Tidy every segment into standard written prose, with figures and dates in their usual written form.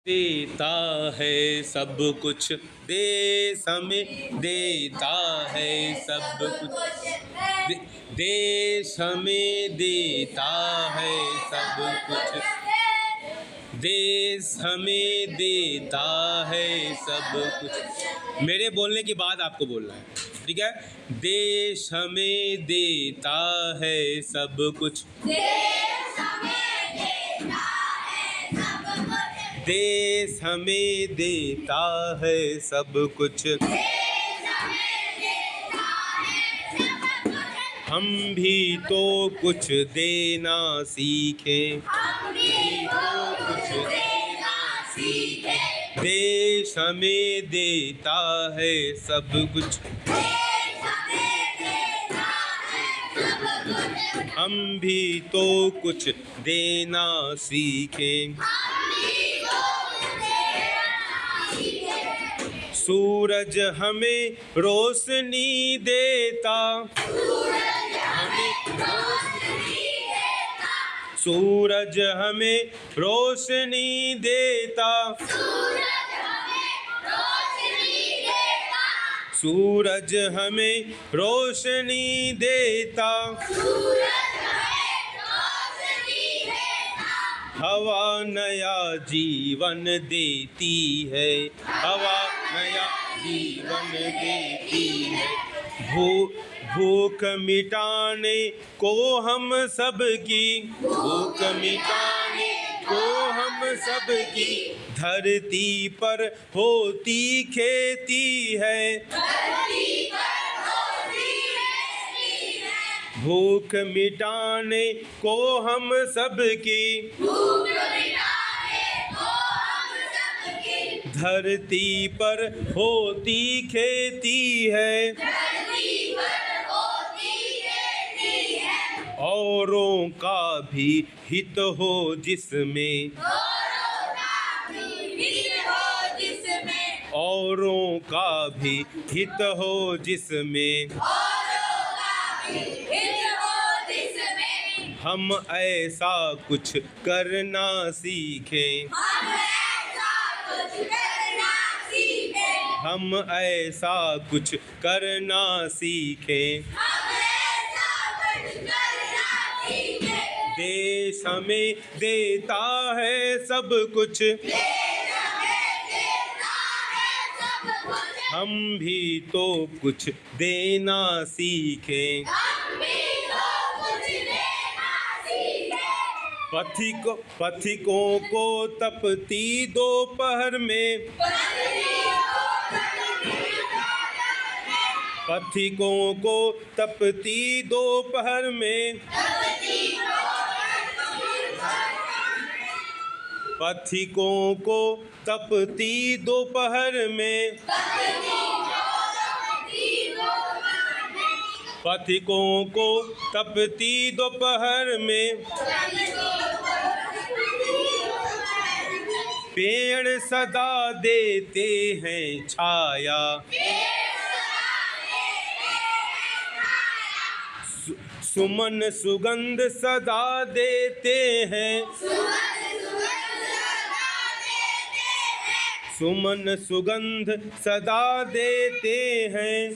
देता है सब कुछ, देश हमें देता है सब कुछ। देश हमें देता है सब कुछ। देश हमें देता है सब कुछ। मेरे बोलने के बाद आपको बोलना है, ठीक है? देश हमें देता है सब कुछ। देश हमें देता है सब कुछ। हम भी तो कुछ देना सीखें। देश हमें देता है सब कुछ। हम भी तो कुछ देना सीखें। सूरज हमें रोशनी देता। सूरज हमें रोशनी देता। सूरज हमें रोशनी देता। हवा नया जीवन देती है। हवा नया जीवन देती है। भूख मिटाने को हम सबकी। भूख मिटाने को हम सबकी। धरती पर होती खेती है। भूख मिटाने को हम सबकी। धरती पर होती खेती है। औरों का भी हित हो जिसमें। औरों का भी हित हो जिसमें। हम ऐसा कुछ करना सीखें। हम ऐसा कुछ करना सीखें। देश हमें देता है सब कुछ। हम भी तो कुछ देना सीखें। पथिकों को तपती दोपहर में। पथिकों को तपती दोपहर में। पथिकों को तपती दोपहर में। पथिकों को तपती दोपहर में। पेड़ सदा देते हैं छाया। सुमन सुगंध सदा देते हैं। सुमन सुगंध सदा देते हैं।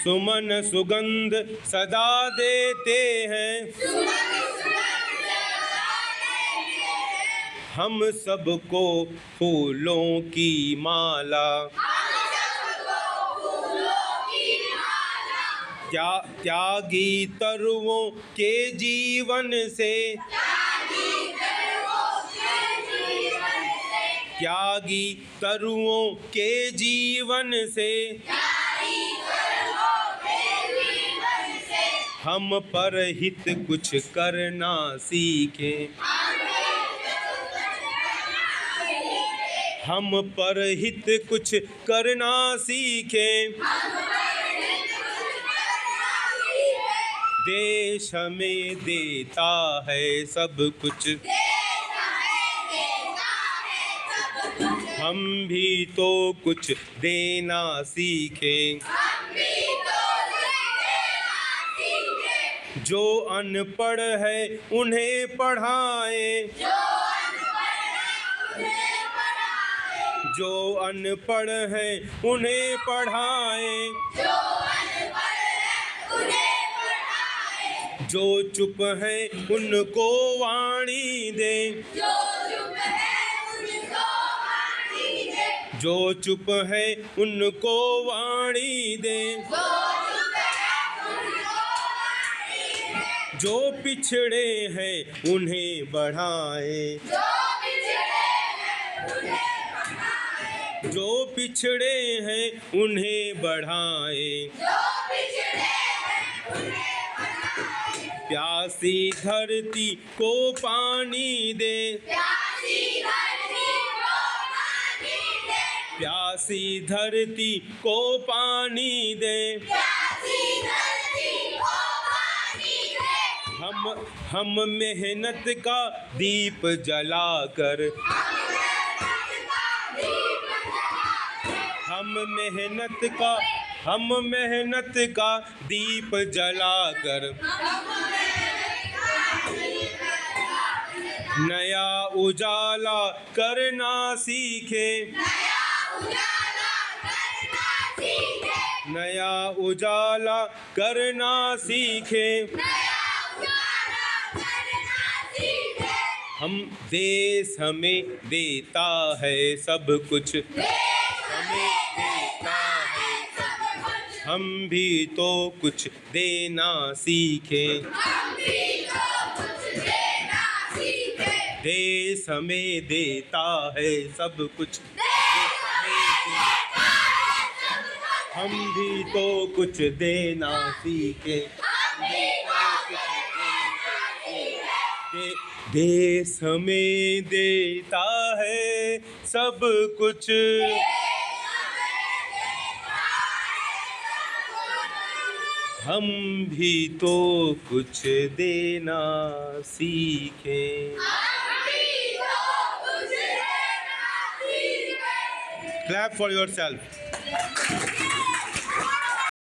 सुमन सुगंध सदा देते हैं। हम सबको फूलों की माला। त्यागी तरुओं के जीवन से। त्यागी तरुओं के जीवन से। हम पर हित कुछ करना सीखें। हम पर हित कुछ करना सीखें। देश हमें देता है सब कुछ। हम भी तो कुछ देना सीखें। जो अनपढ़ है उन्हें पढ़ाएं, जो अनपढ़ है उन्हें पढ़ाएं, जो चुप है उनको वाणी दें, जो चुप है उनको वाणी दें, जो पिछड़े हैं उन्हें बढ़ाएं, जो पिछड़े हैं उन्हें बढ़ाएं, प्यासी धरती को पानी दे, प्यासी धरती को पानी दे, हम मेहनत का दीप जलाकर, हम मेहनत का दीप जलाकर नया उजाला करना सीखे, नया उजाला करना सीखे, हम देश हमें देता है सब कुछ, हमें देता है सब कुछ, हम भी तो कुछ देना सीखें, देश हमें देता है सब कुछ, हम भी तो कुछ देना सीखें, देश हमें देता है सब कुछ, हम भी तो कुछ देना सीखें। Clap for yourself.